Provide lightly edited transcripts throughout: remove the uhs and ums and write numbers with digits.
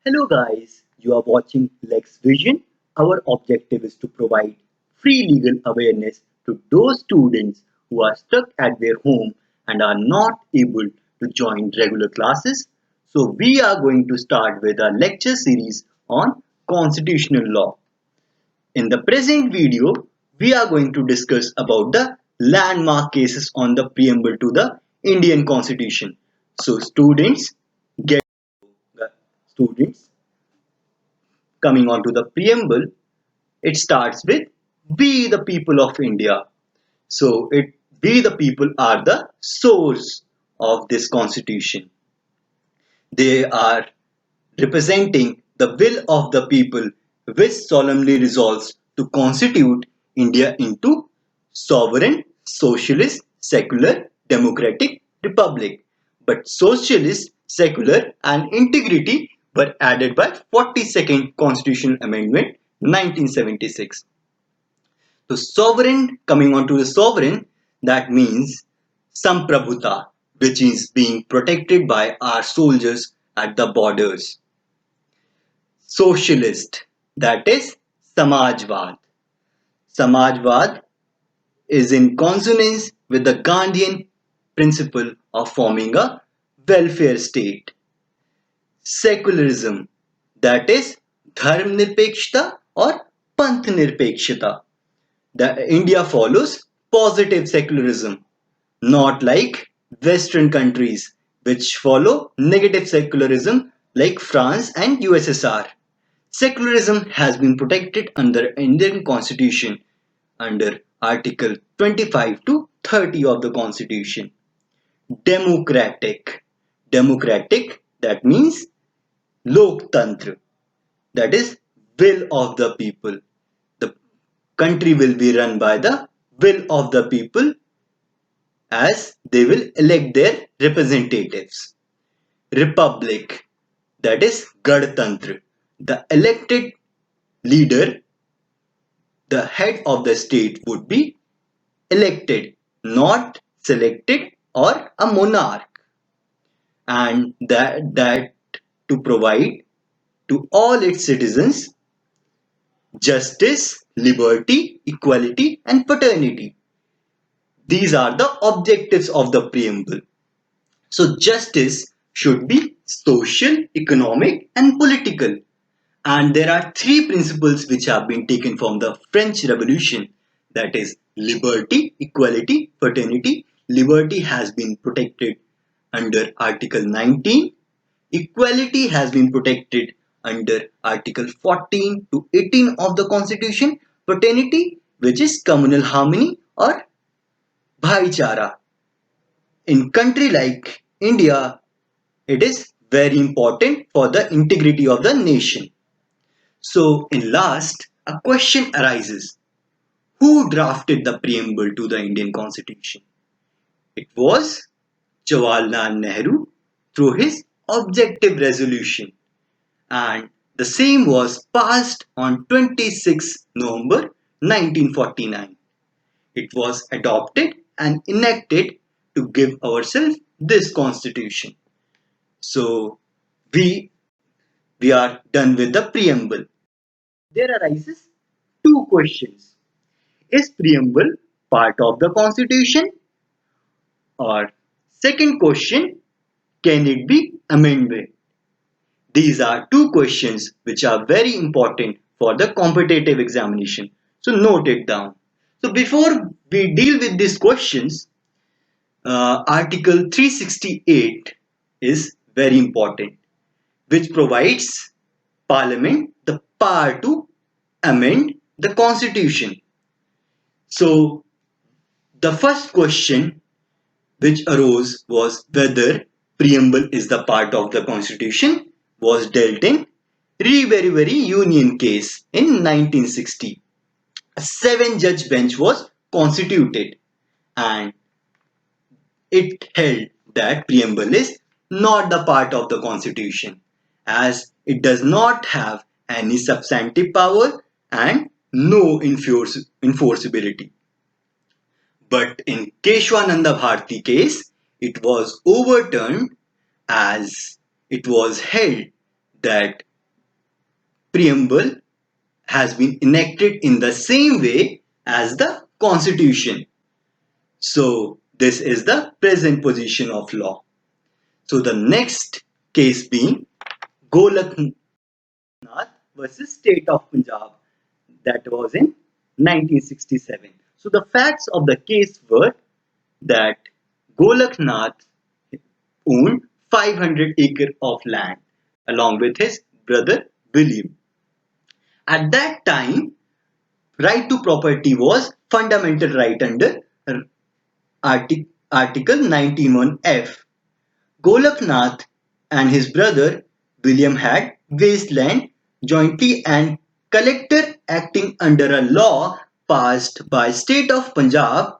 Hello guys, you are watching Lex Vision. Our objective is to provide free legal awareness to those students who are stuck at their home and are not able to join regular classes. So we are going to start with a lecture series on constitutional law. In the present video, we are going to discuss about the landmark cases on the preamble to the Indian Constitution. So get students coming on to the preamble, it starts with we the people of India. So we the people are the source of this constitution. They are representing the will of the people which solemnly resolves to constitute India into sovereign, socialist, secular, democratic republic. But socialist, secular and integrity were added by 42nd Constitutional Amendment 1976. So sovereign, coming on to the sovereign, that means Samprabhuta, which is being protected by our soldiers at the borders. Socialist, that is Samajwad. Samajwad is in consonance with the Gandhian principle of forming a welfare state. Secularism, that is Dharm Nirpekshta or Panth Nirpekshta. India follows positive secularism, not like Western countries which follow negative secularism like France and USSR. Secularism has been protected under Indian Constitution under Article 25 to 30 of the Constitution. Democratic. Democratic, that means Loktantra, that is will of the people. The country will be run by the will of the people as they will elect their representatives. Republic, that is Gadtantra. The elected leader, the head of the state would be elected, not selected or a monarch. And that to provide to all its citizens justice, liberty, equality and fraternity. These are the objectives of the preamble. So justice should be social, economic and political. And there are three principles which have been taken from the French Revolution, that is liberty, equality, fraternity. Liberty has been protected under Article 19. Equality has been protected under Article 14 to 18 of the Constitution. Fraternity, which is communal harmony or bhaichara. In country like India, it is very important for the integrity of the nation. So in last, a question arises. Who drafted the preamble to the Indian Constitution? It was Jawaharlal Nehru through his objective resolution, and the same was passed on 26 November 1949. It was adopted and enacted to give ourselves this constitution. So we are done with the preamble. There arises two questions. Is preamble part of the constitution? Or second question, can it be amended? These are two questions which are very important for the competitive examination. So note it down. So before we deal with these questions, Article 368 is very important, which provides Parliament the power to amend the Constitution. So the first question which arose was whether preamble is the part of the Constitution was dealt in Re Union case in 1960. A 7-judge bench was constituted and it held that preamble is not the part of the Constitution as it does not have any substantive power and no enforceability. But in Keshwananda Bharti case, it was overturned as it was held that preamble has been enacted in the same way as the constitution. So this is the present position of law. So the next case being Golaknath versus State of Punjab, that was in 1967. So the facts of the case were that Golaknath owned 500 acres of land along with his brother William. At that time, right to property was fundamental right under Article 91F. Golaknath and his brother William had wasteland jointly, and collector acting under a law passed by State of Punjab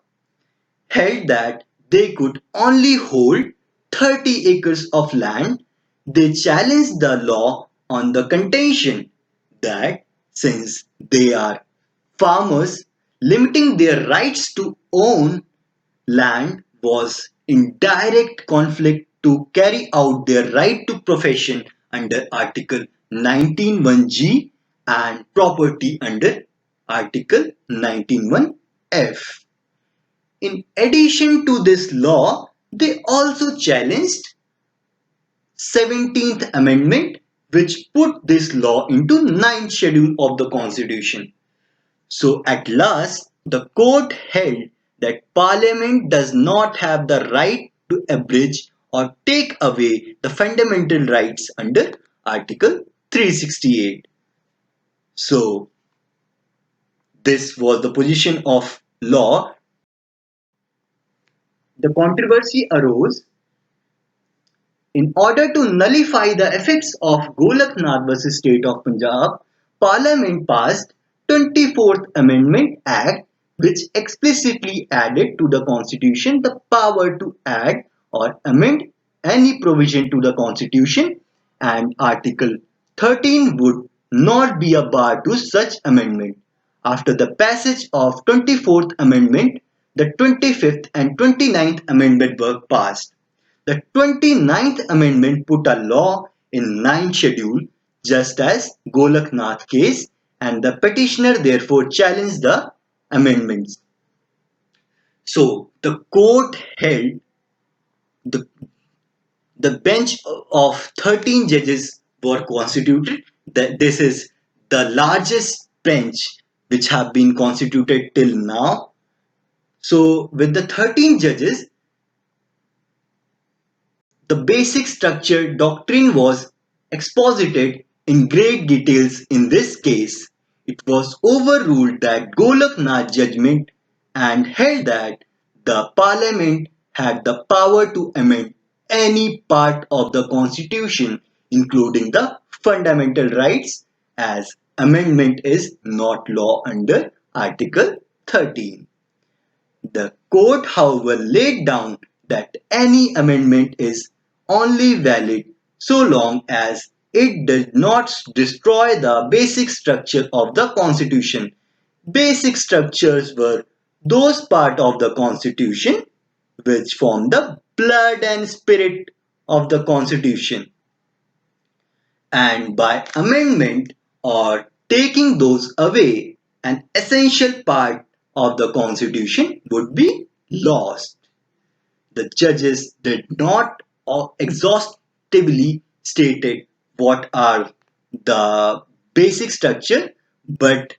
held that they could only hold 30 acres of land. They challenged the law on the contention that since they are farmers, limiting their rights to own land was in direct conflict to carry out their right to profession under Article 19(1)(g) and property under Article 19(1)(f). In addition to this law, they also challenged 17th Amendment, which put this law into 9th schedule of the Constitution. So at last, the court held that Parliament does not have the right to abridge or take away the fundamental rights under Article 368. So this was the position of law. The controversy arose in order to nullify the effects of Golaknath versus State of Punjab. Parliament passed 24th Amendment Act, which explicitly added to the Constitution the power to add or amend any provision to the Constitution, and Article 13 would not be a bar to such amendment. After the passage of 24th Amendment, the 25th and 29th Amendment were passed. The 29th Amendment put a law in 9th schedule, just as Golaknath case, and the petitioner therefore challenged the amendments. So the court held the bench of 13 judges were constituted. This is the largest bench which have been constituted till now. So with the 13 judges, the basic structure doctrine was exposited in great details in this case. It was overruled that Golaknath judgment and held that the Parliament had the power to amend any part of the Constitution, including the fundamental rights, as amendment is not law under Article 13. The court, however, laid down that any amendment is only valid so long as it does not destroy the basic structure of the Constitution. Basic structures were those parts of the Constitution which form the blood and spirit of the Constitution. And by amendment or taking those away, an essential part of the Constitution would be lost. The judges did not exhaustively stated what are the basic structure, but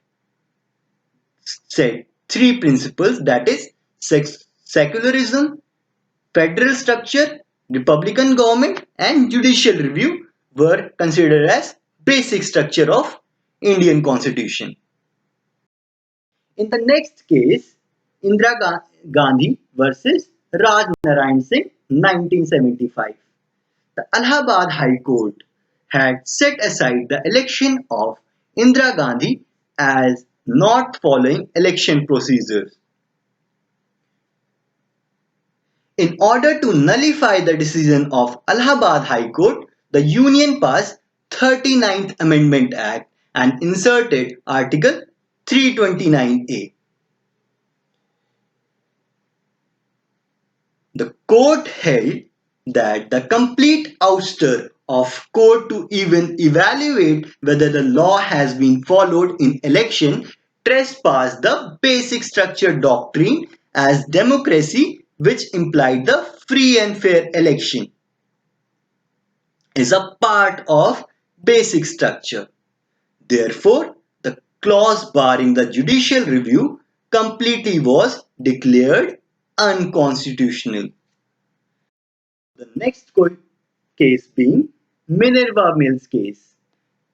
said three principles, that is secularism, federal structure, republican government, and judicial review were considered as basic structure of Indian Constitution. In the next case, Indira Gandhi versus Raj Narayan Singh, 1975. The Allahabad High Court had set aside the election of Indira Gandhi as not following election procedures. In order to nullify the decision of Allahabad High Court, the Union passed 39th Amendment Act and inserted Article 329A. The court held that the complete ouster of court to even evaluate whether the law has been followed in election trespass the basic structure doctrine as democracy, which implied the free and fair election is a part of basic structure. Therefore, the clause barring the judicial review completely was declared unconstitutional. The next case being Minerva Mills case.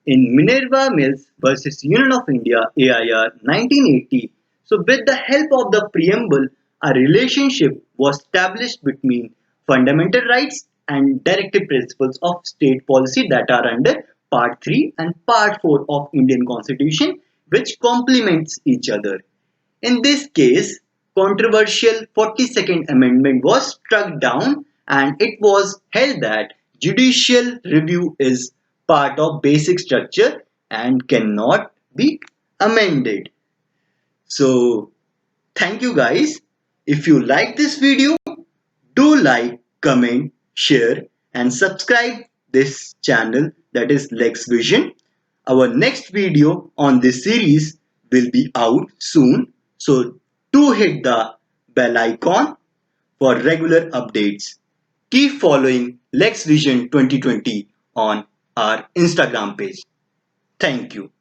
In Minerva Mills versus Union of India AIR 1980, so with the help of the preamble, a relationship was established between fundamental rights and directive principles of state policy that are under Part 3 and Part 4 of Indian Constitution, which complements each other. In this case, controversial 42nd Amendment was struck down and it was held that judicial review is part of basic structure and cannot be amended. So, thank you guys. If you like this video, do like, comment, share and subscribe this channel, that is Lex Vision. Our next video on this series will be out soon. So do hit the bell icon for regular updates. Keep following Lex Vision 2020 on our Instagram page. Thank you.